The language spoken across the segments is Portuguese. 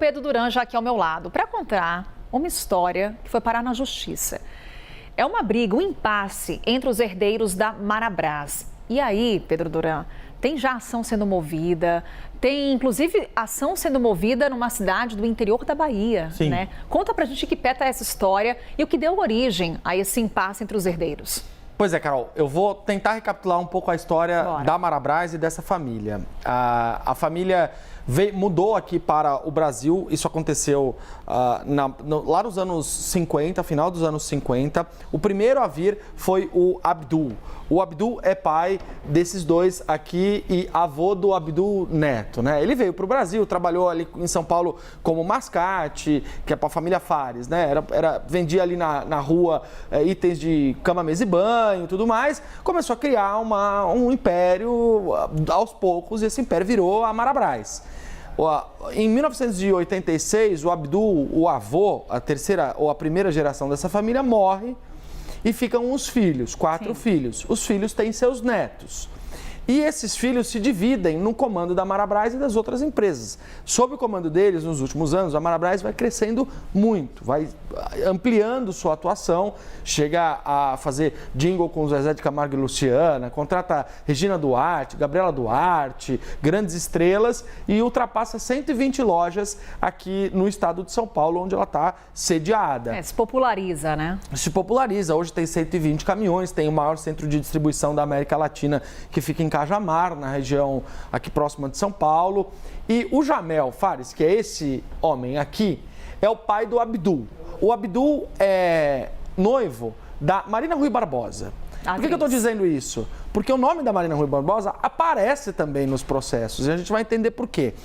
Pedro Duran já aqui ao meu lado para contar uma história que foi parar na justiça. É uma briga, um impasse entre os herdeiros da Marabras. E aí, Pedro Duran, tem já ação sendo movida, tem inclusive ação sendo movida numa cidade do interior da Bahia, Sim. né? Conta pra gente que pé tá essa história e o que deu origem a esse impasse entre os herdeiros. Pois é, Carol, eu vou tentar recapitular um pouco a história da Marabras e dessa família. A família mudou aqui para o Brasil, isso aconteceu lá nos anos 50, final dos anos 50. O primeiro a vir foi o Abdul. O Abdul é pai desses dois aqui e avô do Abdul Neto, né? Ele veio para o Brasil, trabalhou ali em São Paulo como mascate, que é para a família Fares, né? Vendia ali na rua itens de cama, mesa e banho e tudo mais. Começou a criar um império aos poucos e esse império virou a Marabras. Em 1986, o Abdul, o avô, a primeira geração dessa família, morre e ficam os filhos, 4 filhos. Os filhos têm seus netos. E esses filhos se dividem no comando da Marabras e das outras empresas. Sob o comando deles, nos últimos anos, a Marabras vai crescendo muito, vai ampliando sua atuação, chega a fazer jingle com Zezé de Camargo e Luciana, contrata Regina Duarte, Gabriela Duarte, grandes estrelas e ultrapassa 120 lojas aqui no estado de São Paulo, onde ela está sediada. Se populariza, né? Se populariza. Hoje tem 120 caminhões, tem o maior centro de distribuição da América Latina, que fica em Cajamar, na região aqui próxima de São Paulo. E o Jamel Fares, que é esse homem aqui, é o pai do Abdul. O Abdul é noivo da Marina Rui Barbosa. Por que eu estou dizendo isso? Porque o nome da Marina Rui Barbosa aparece também nos processos e a gente vai entender por quê.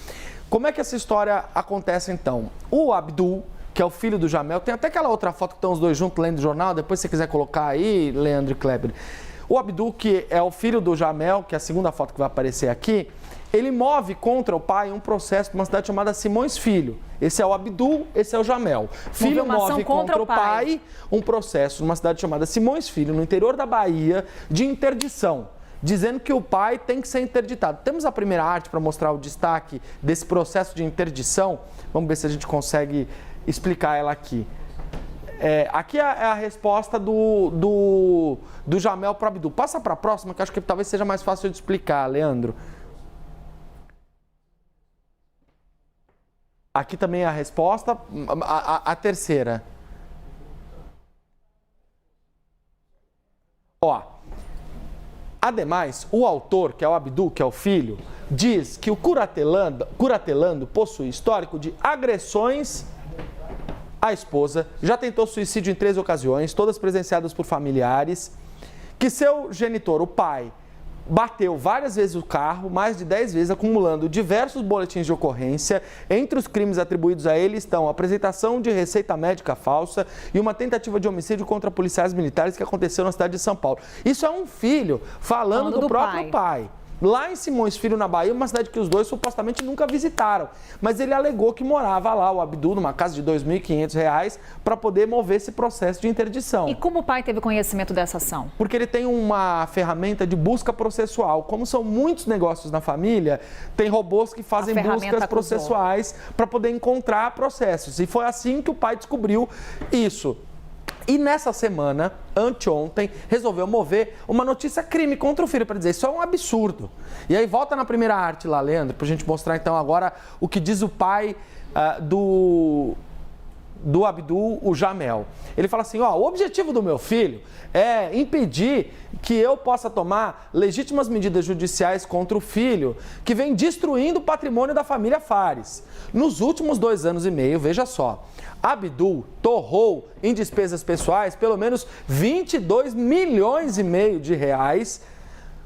Como é que essa história acontece então? O Abdul, que é o filho do Jamel, tem até aquela outra foto que estão os dois juntos lendo o jornal, depois se você quiser colocar aí, Leandro e Kleber. O Abdul, que é o filho do Jamel, que é a segunda foto que vai aparecer aqui, ele move contra o pai um processo numa cidade chamada Simões Filho. Esse é o Abdul, esse é o Jamel. Filho move contra o pai um processo numa cidade chamada Simões Filho, no interior da Bahia, de interdição, dizendo que o pai tem que ser interditado. Temos a primeira arte para mostrar o destaque desse processo de interdição. Vamos ver se a gente consegue explicar ela aqui. Aqui é a resposta do Jamel para o Abdul. Passa para a próxima, que acho que talvez seja mais fácil de explicar, Leandro. Aqui também é a resposta, a terceira. Ademais, o autor, que é o Abdul, que é o filho, diz que o curatelando possui histórico de agressões à esposa, já tentou suicídio em 3 ocasiões, todas presenciadas por familiares, que seu genitor, o pai, bateu várias vezes o carro, mais de 10 vezes, acumulando diversos boletins de ocorrência. Entre os crimes atribuídos a ele estão a apresentação de receita médica falsa e uma tentativa de homicídio contra policiais militares que aconteceu na cidade de São Paulo. Isso é um filho falando do próprio pai. Lá em Simões Filho, na Bahia, uma cidade que os dois supostamente nunca visitaram. Mas ele alegou que morava lá, o Abdul, numa casa de R$ 2.500, para poder mover esse processo de interdição. E como o pai teve conhecimento dessa ação? Porque ele tem uma ferramenta de busca processual. Como são muitos negócios na família, tem robôs que fazem buscas processuais para poder encontrar processos. E foi assim que o pai descobriu isso. E nessa semana, anteontem, resolveu mover uma notícia crime contra o filho para dizer isso é um absurdo. E aí volta na primeira arte lá, Leandro, para a gente mostrar então agora o que diz o pai do Abdul, o Jamel. Ele fala assim, o objetivo do meu filho é impedir que eu possa tomar legítimas medidas judiciais contra o filho que vem destruindo o patrimônio da família Fares. Nos últimos 2 anos e meio, veja só, Abdul torrou em despesas pessoais pelo menos 22 milhões e meio de reais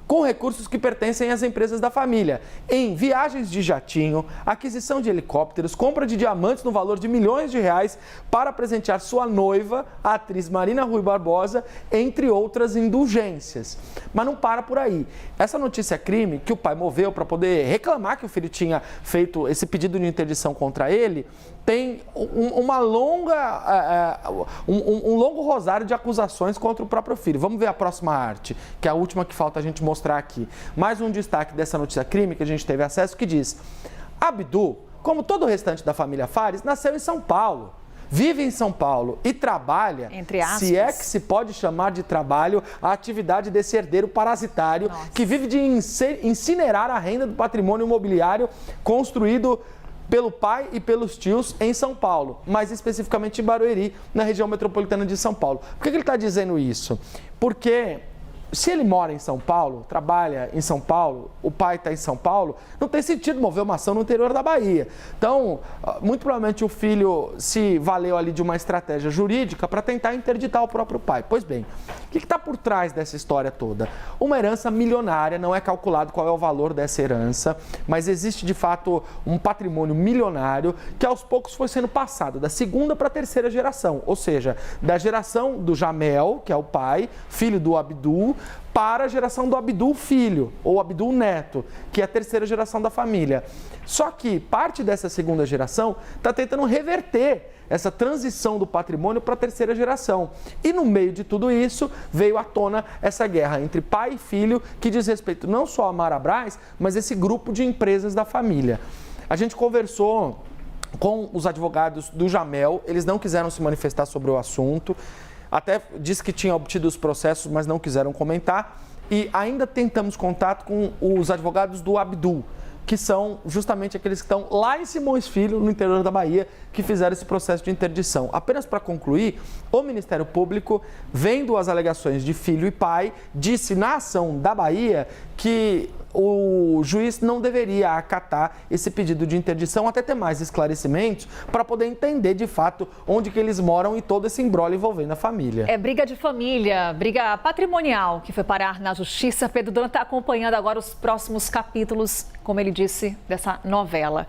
com recursos que pertencem às empresas da família, em viagens de jatinho, aquisição de helicópteros, compra de diamantes no valor de milhões de reais para presentear sua noiva, a atriz Marina Rui Barbosa, entre outras indulgências. Mas não para por aí. Essa notícia crime que o pai moveu para poder reclamar que o filho tinha feito esse pedido de interdição contra ele, tem um longo rosário de acusações contra o próprio filho. Vamos ver a próxima arte, que é a última que falta a gente mostrar aqui. Mais um destaque dessa notícia crime que a gente teve acesso que diz: Abdul, como todo o restante da família Fares, nasceu em São Paulo. Vive em São Paulo e trabalha, entre aspas, se é que se pode chamar de trabalho, a atividade desse herdeiro parasitário que vive de incinerar a renda do patrimônio imobiliário construído pelo pai e pelos tios em São Paulo, mais especificamente em Barueri, na região metropolitana de São Paulo. Por que ele está dizendo isso? Porque se ele mora em São Paulo, trabalha em São Paulo, o pai está em São Paulo, não tem sentido mover uma ação no interior da Bahia. Então, muito provavelmente o filho se valeu ali de uma estratégia jurídica para tentar interditar o próprio pai. Pois bem, o que está por trás dessa história toda? Uma herança milionária, não é calculado qual é o valor dessa herança, mas existe de fato um patrimônio milionário que aos poucos foi sendo passado da segunda para a terceira geração, ou seja, da geração do Jamel, que é o pai, filho do Abdul, para a geração do Abdul filho, ou Abdul neto, que é a terceira geração da família. Só que parte dessa segunda geração está tentando reverter essa transição do patrimônio para a terceira geração. E no meio de tudo isso, veio à tona essa guerra entre pai e filho, que diz respeito não só a Marabras, mas esse grupo de empresas da família. A gente conversou com os advogados do Jamel, eles não quiseram se manifestar sobre o assunto, até disse que tinha obtido os processos, mas não quiseram comentar. E ainda tentamos contato com os advogados do Abdul, que são justamente aqueles que estão lá em Simões Filho, no interior da Bahia, que fizeram esse processo de interdição. Apenas para concluir, o Ministério Público, vendo as alegações de filho e pai, disse na ação da Bahia que o juiz não deveria acatar esse pedido de interdição até ter mais esclarecimentos para poder entender de fato onde que eles moram e todo esse imbróglio envolvendo a família. É briga de família, briga patrimonial que foi parar na justiça. Pedro Duran está acompanhando agora os próximos capítulos, como ele disse, dessa novela.